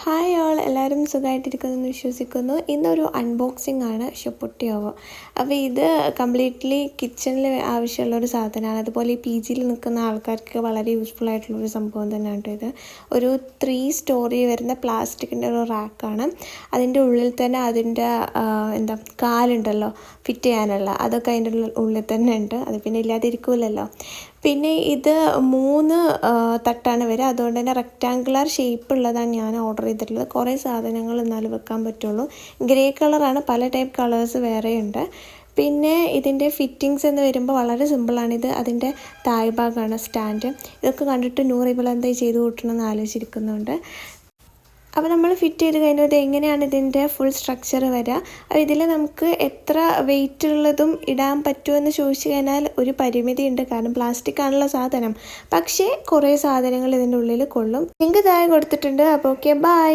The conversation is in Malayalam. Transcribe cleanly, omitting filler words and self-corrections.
ഹായ് ഓൾ, എല്ലാവരും സുഖമായിട്ടിരിക്കുമെന്ന് വിശ്വസിക്കുന്നു. ഇന്നൊരു അൺബോക്സിംഗ് ആണ് പൊട്ടിയാവുക. അപ്പോൾ ഇത് കംപ്ലീറ്റ്ലി കിച്ചണിൽ ആവശ്യമുള്ളൊരു സാധനമാണ്. അതുപോലെ ഈ PGയിൽ നിൽക്കുന്ന ആൾക്കാർക്ക് വളരെ യൂസ്ഫുൾ ആയിട്ടുള്ളൊരു സംഭവം തന്നെയാണ് ഇത്. ഒരു 3 സ്റ്റോറി വരുന്ന പ്ലാസ്റ്റിക്കിൻ്റെ ഒരു റാക്കാണ്. അതിൻ്റെ ഉള്ളിൽ തന്നെ അതിൻ്റെ കാലുണ്ടല്ലോ ഫിറ്റ് ചെയ്യാനുള്ള, അതൊക്കെ അതിൻ്റെ ഉള്ളിൽ തന്നെ ഉണ്ട്. അത് പിന്നെ ഇല്ലാതിരിക്കില്ലല്ലോ. പിന്നെ ഇത് 3 തട്ടാണ് വരിക. അതുകൊണ്ട് തന്നെ റെക്റ്റാങ്കുലർ ഷേപ്പ് ഉള്ളതാണ് ഞാൻ ഓർഡർ ചെയ്തിട്ടുള്ളത്. കുറേ സാധനങ്ങൾ എന്നാലും വെക്കാൻ പറ്റുള്ളൂ. ഗ്രേ കളറാണ്, പല ടൈപ്പ് കളേഴ്സ് വേറെയുണ്ട്. പിന്നെ ഇതിൻ്റെ ഫിറ്റിങ്സ് എന്ന് വരുമ്പോൾ വളരെ സിമ്പിളാണിത്. അതിൻ്റെ താഴ്ഭാഗമാണ് സ്റ്റാൻഡ്. ഇതൊക്കെ കണ്ടിട്ട് നൂറ് ഇപ്പോൾ എന്തായി ചെയ്ത് കൂട്ടണമെന്ന് ആലോചിച്ചിരിക്കുന്നുണ്ട്. അപ്പോൾ നമ്മൾ ഫിറ്റ് ചെയ്ത് കഴിഞ്ഞാൽ എങ്ങനെയാണ് ഇതിൻ്റെ ഫുൾ സ്ട്രക്ചർ വരിക. അപ്പോൾ ഇതിൽ നമുക്ക് എത്ര വെയിറ്റ് ഉള്ളതും ഇടാൻ പറ്റുമെന്ന് ചോദിച്ചു കഴിഞ്ഞാൽ ഒരു പരിമിതി ഉണ്ട്. കാരണം പ്ലാസ്റ്റിക് ആണല്ലോ സാധനം. പക്ഷേ കുറേ സാധനങ്ങൾ ഇതിൻ്റെ ഉള്ളിൽ കൊള്ളും. ലിങ്ക് താഴെ കൊടുത്തിട്ടുണ്ട്. അപ്പോൾ ഓക്കെ, ബൈ.